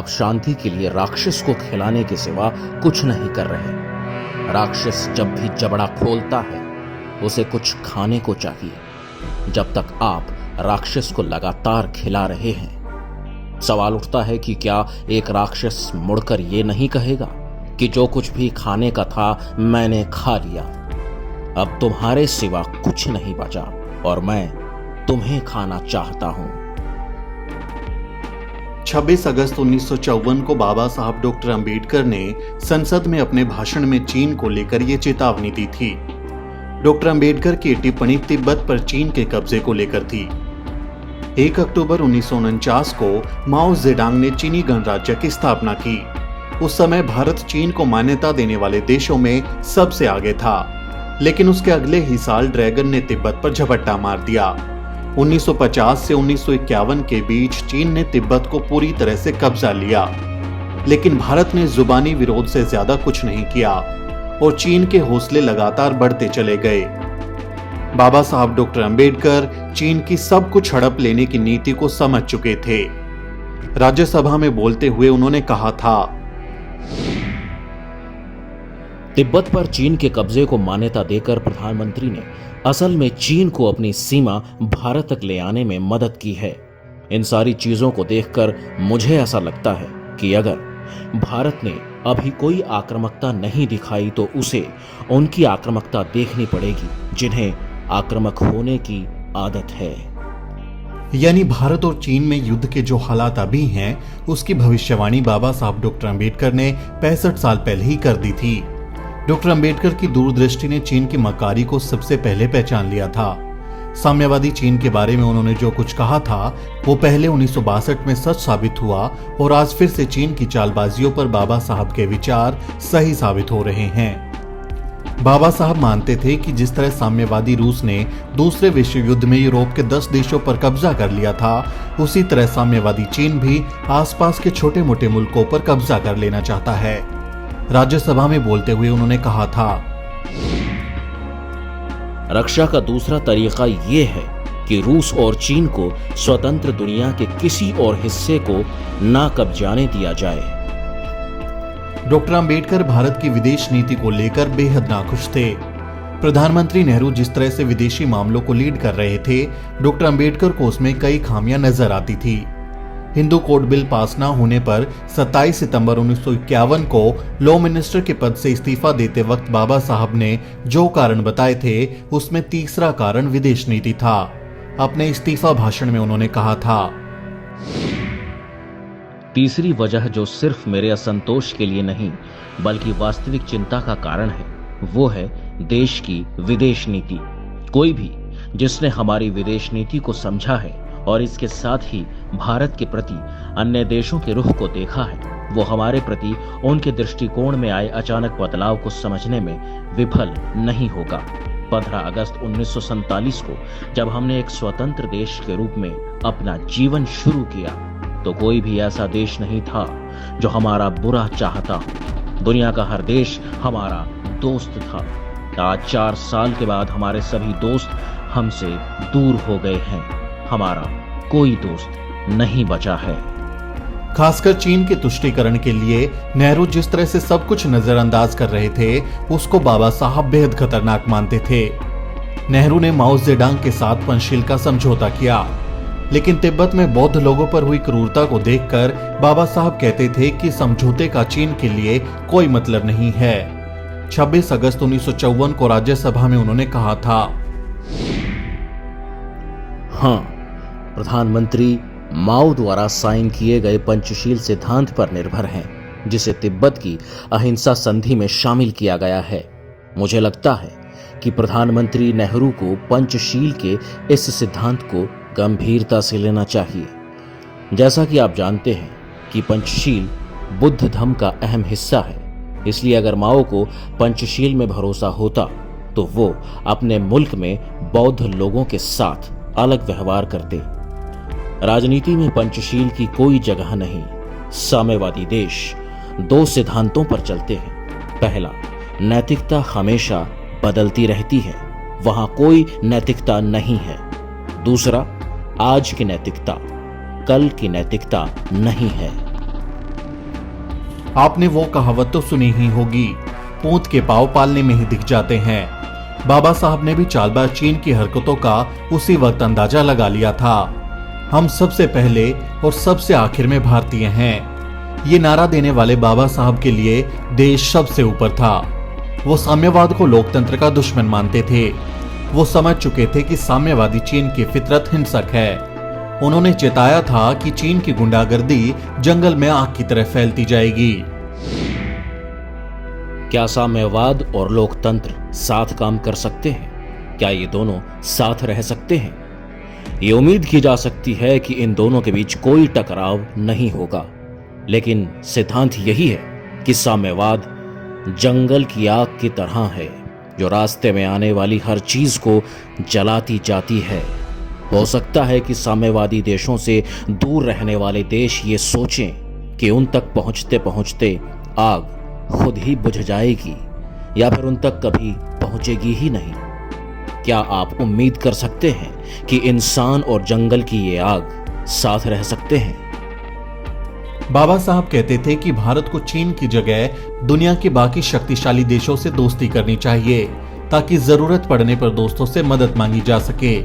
आप शांति के लिए राक्षस को खिलाने के सिवा कुछ नहीं कर रहे। राक्षस जब भी जबड़ा खोलता है उसे कुछ खाने को चाहिए। जब तक आप राक्षस को लगातार खिला रहे हैं, सवाल उठता है कि क्या एक राक्षस मुड़कर ये नहीं कहेगा कि जो कुछ भी खाने का था मैंने खा लिया, अब तुम्हारे सिवा कुछ नहीं बचा और मैं तुम्हें खाना चाहता हूं। 26 अगस्त 1954 को बाबा साहब डॉक्टर अंबेडकर ने संसद में अपने भाषण में चीन को लेकर यह चेतावनी दी थी। डॉक्टर अंबेडकर की टिप्पणी तिब्बत पर चीन के कब्जे को लेकर थी। 1 अक्टूबर 1949 को माओ जेडांग ने चीनी गणराज्य की स्थापना की। उस समय भारत चीन को मान्यता देने वाले देशों में सबसे आगे था, लेकिन उसके अगले ही साल ड्रैगन ने तिब्बत पर झपट्टा मार दिया। 1950 से 1951 के बीच चीन ने तिब्बत को पूरी तरह से कब्जा लिया, लेकिन भारत ने जुबानी विरोध से ज्यादा कुछ नहीं किया और चीन के हौसले लगातार बढ़ते चले गए। बाबा साहब डॉक्टर अंबेडकर चीन की सब कुछ हड़प लेने की नीति को समझ चुके थे। राज्यसभा में बोलते हुए उन्होंने कहा था, तिब्बत पर चीन के कब्जे को मान्यता देकर प्रधानमंत्री ने असल में चीन को अपनी सीमा भारत तक ले आने में मदद की है। इन सारी चीजों को देखकर मुझे ऐसा लगता है कि अगर भारत ने अभी कोई आक्रामकता नहीं दिखाई तो उसे उनकी आक्रामकता देखनी पड़ेगी जिन्हें आक्रामक होने की आदत है। यानी भारत और चीन में युद्ध के जो हालात अभी हैं, उसकी भविष्यवाणी बाबा साहब डॉक्टर अंबेडकर ने 65 साल पहले ही कर दी थी। डॉक्टर अंबेडकर की दूरदृष्टि ने चीन की मक्कारी को सबसे पहले पहचान लिया था। साम्यवादी चीन के बारे में उन्होंने जो कुछ कहा था वो पहले 1962 में सच साबित हुआ और आज फिर से चीन की चालबाजियों पर बाबा साहब के विचार सही साबित हो रहे हैं। बाबा साहब मानते थे कि जिस तरह साम्यवादी रूस ने दूसरे विश्व युद्ध में यूरोप के 10 देशों पर कब्जा कर लिया था, उसी तरह साम्यवादी चीन भी आसपास के छोटे मोटे मुल्कों पर कब्जा कर लेना चाहता है। राज्यसभा में बोलते हुए उन्होंने कहा था, रक्षा का दूसरा तरीका यह है कि रूस और चीन को स्वतंत्र दुनिया के किसी और हिस्से को ना कब्जाने दिया जाए। डॉक्टर अंबेडकर भारत की विदेश नीति को लेकर बेहद नाखुश थे। प्रधानमंत्री नेहरू जिस तरह से विदेशी मामलों को लीड कर रहे थे, डॉक्टर अंबेडकर को उसमें कई खामियां नजर आती थी। हिंदू कोड बिल पास न होने पर 27 सितंबर 1951 को लॉ मिनिस्टर के पद से इस्तीफा देते वक्त बाबा साहब ने जो कारण बताए थे, उसमें तीसरा कारण विदेश नीति था। अपने इस्तीफा भाषण में उन्होंने कहा था, तीसरी वजह जो सिर्फ मेरे असंतोष के लिए नहीं बल्कि वास्तविक चिंता का कारण है, वो है देश की विदेश नीति। कोई भी जिसने हमारी विदेश नीति को समझा है और इसके साथ ही भारत के प्रति अन्य देशों के रुख को देखा है, वो हमारे प्रति उनके दृष्टिकोण में आए अचानक बदलाव को समझने में विफल नहीं होगा। 15 अगस्त 1947 को जब हमने एक स्वतंत्र देश के रूप में अपना जीवन शुरू किया तो कोई भी ऐसा देश नहीं था जो हमारा बुरा चाहता हो। दुनिया का हर देश हमारा दोस्त था। आज 4 साल के बाद हमारे सभी दोस्त हमसे दूर हो गए हैं। हमारा कोई दोस्त नहीं बचा है। खासकर चीन के तुष्टीकरण के लिए नेहरू जिस तरह से सब कुछ नजरअंदाज कर रहे थे, उसको बाबा साहब बेहद खतरनाक मानते थे। नेहरू ने माओ जेडांग के साथ पंचशील का समझौता किया, लेकिन तिब्बत में बौद्ध लोगों पर हुई क्रूरता को देखकर बाबा साहब कहते थे कि समझौते का चीन के लिए कोई मतलब नहीं है। 26 अगस्त 1954 को राज्यसभा में उन्होंने कहा था, हाँ, प्रधानमंत्री माओ द्वारा साइन किए गए पंचशील सिद्धांत पर निर्भर हैं, जिसे तिब्बत की अहिंसा संधि में शामिल किया गया है। मुझे लगता है कि प्रधानमंत्री नेहरू को पंचशील के इस सिद्धांत को गंभीरता से लेना चाहिए। जैसा कि आप जानते हैं कि पंचशील बुद्ध धर्म का अहम हिस्सा है, इसलिए अगर माओ को पंचशील में भरोसा होता तो वो अपने मुल्क में बौद्ध लोगों के साथ अलग व्यवहार करते। राजनीति में पंचशील की कोई जगह नहीं। साम्यवादी देश 2 सिद्धांतों पर चलते हैं। पहला, नैतिकता हमेशा बदलती रहती है, वहां कोई नैतिकता नहीं है। दूसरा, आज की नैतिकता कल की नैतिकता नहीं है। आपने वो कहावत तो सुनी ही होगी, पूत के पांव पालने में ही दिख जाते हैं। बाबा साहब ने भी चालबाज चीन की हरकतों का उसी वक्त अंदाजा लगा लिया था। हम सबसे पहले और सबसे आखिर में भारतीय हैं। ये नारा देने वाले बाबा साहब के लिए देश सबसे ऊपर था। वो साम्यवाद को लोकतंत्र का दुश्मन मानते थे। वो समझ चुके थे कि साम्यवादी चीन की फितरत हिंसक है। उन्होंने चेताया था कि चीन की गुंडागर्दी जंगल में आग की तरह फैलती जाएगी। क्या साम्यवाद और लोकतंत्र साथ काम कर सकते हैं? क्या ये दोनों साथ रह सकते हैं? ये उम्मीद की जा सकती है कि इन दोनों के बीच कोई टकराव नहीं होगा, लेकिन सिद्धांत यही है कि साम्यवाद जंगल की आग की तरह है जो रास्ते में आने वाली हर चीज को जलाती जाती है। हो सकता है कि साम्यवादी देशों से दूर रहने वाले देश ये सोचें कि उन तक पहुंचते पहुंचते आग खुद ही बुझ जाएगी या फिर उन तक कभी पहुंचेगी ही नहीं। क्या आप उम्मीद कर सकते हैं कि इंसान और जंगल की ये आग साथ रह सकते हैं? बाबा साहब कहते थे कि भारत को चीन की जगह दुनिया के बाकी शक्तिशाली देशों से दोस्ती करनी चाहिए ताकि जरूरत पड़ने पर दोस्तों से मदद मांगी जा सके।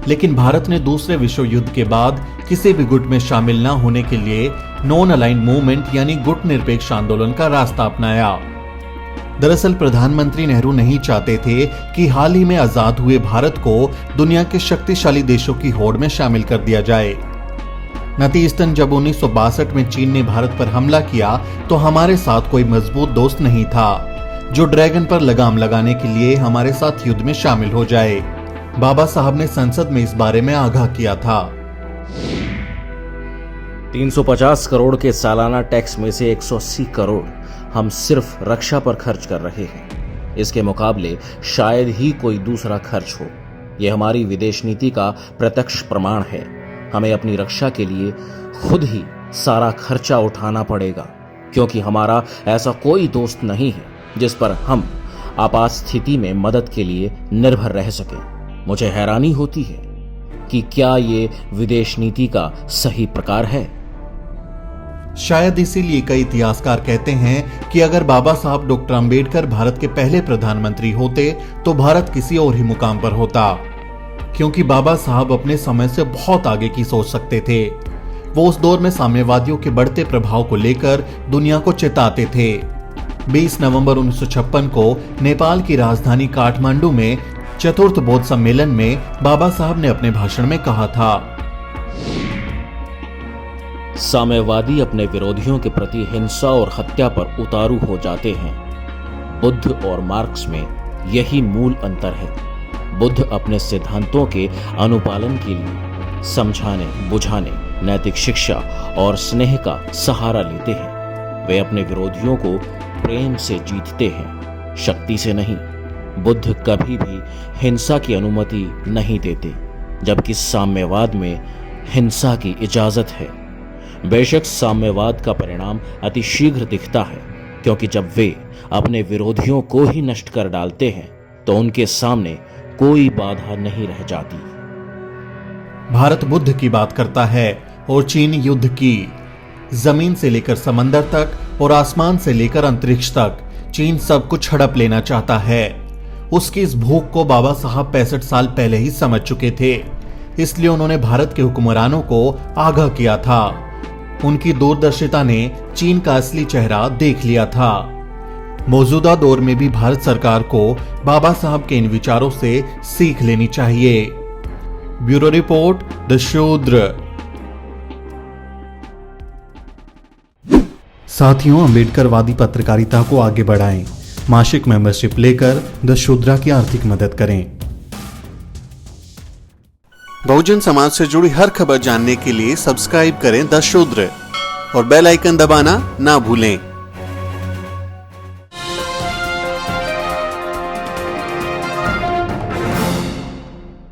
लेकिन भारत ने दूसरे विश्व युद्ध के बाद किसी भी गुट में शामिल न होने के लिए नॉन अलाइंड मूवमेंट यानी गुट निरपेक्ष आंदोलन का रास्ता अपनाया। दरअसल प्रधानमंत्री नेहरू नहीं चाहते थे कि हाल ही में आजाद हुए भारत को दुनिया के शक्तिशाली देशों की होड़ में शामिल कर दिया जाए। नतीजतन जब 1962 में चीन ने भारत पर हमला किया तो हमारे साथ कोई मजबूत दोस्त नहीं था जो ड्रैगन पर लगाम लगाने के लिए हमारे साथ युद्ध में शामिल हो जाए। बाबा साहब ने संसद में इस बारे में आगाह किया था। 350 करोड़ के सालाना टैक्स में से 180 करोड़ हम सिर्फ रक्षा पर खर्च कर रहे हैं। इसके मुकाबले शायद ही कोई दूसरा खर्च हो। यह हमारी विदेश नीति का प्रत्यक्ष प्रमाण है। हमें अपनी रक्षा के लिए खुद ही सारा खर्चा उठाना पड़ेगा, क्योंकि हमारा ऐसा कोई दोस्त नहीं है जिस पर हम आपात स्थिति में मदद के लिए निर्भर रह सकें। मुझे हैरानी होती है कि क्या ये विदेश नीति का सही प्रकार है। शायद इसीलिए कई इतिहासकार कहते हैं कि अगर बाबा साहब डॉक्टर अंबेडकर भारत के पहले प्रधानमंत्री होते तो भारत किसी और ही मुकाम पर होता, क्योंकि बाबा साहब अपने समय से बहुत आगे की सोच सकते थे। वो उस दौर में साम्यवादियों के बढ़ते प्रभाव को लेकर दुनिया को चेताते थे। 20 नवंबर 1956 को नेपाल की राजधानी काठमांडू में चतुर्थ बौद्ध सम्मेलन में बाबा साहब ने अपने भाषण में कहा था, साम्यवादी अपने विरोधियों के प्रति हिंसा और हत्या पर उतारू हो जाते हैं। बुद्ध और मार्क्स में यही मूल अंतर है। बुद्ध अपने सिद्धांतों के अनुपालन के लिए समझाने, बुझाने, नैतिक शिक्षा और स्नेह का सहारा लेते हैं। वे अपने विरोधियों को प्रेम से जीतते हैं, शक्ति से नहीं। बुद्ध कभी भी हिंसा की अनुमति नहीं देते, जबकि साम्यवाद में हिंसा की इजाजत है। बेशक साम्यवाद का परिणाम अतिशीघ्र दिखता है, क्योंकि जब वे अपने विरोधियों को ही नष्ट कर डालते हैं तो उनके सामने कोई बाधा नहीं रह जाती। भारत बुद्ध की बात करता है और चीन युद्ध की। जमीन से लेकर समंदर तक और आसमान से लेकर अंतरिक्ष तक चीन सब कुछ हड़प लेना चाहता है। उसकी इस भूख को बाबा साहब 65 साल पहले ही समझ चुके थे, इसलिए उन्होंने भारत के हुक्मरानों को आगाह किया था। उनकी दूरदर्शिता ने चीन का असली चेहरा देख लिया था। मौजूदा दौर में भी भारत सरकार को बाबा साहब के इन विचारों से सीख लेनी चाहिए। ब्यूरो रिपोर्ट, द शूद्र। साथियों, अम्बेडकरवादी पत्रकारिता को आगे बढ़ाएं। मासिक मेंबरशिप लेकर द शूद्रा की आर्थिक मदद करें। बहुजन समाज से जुड़ी हर खबर जानने के लिए सब्सक्राइब करें द शूद्र और बेल आइकन दबाना ना भूलें।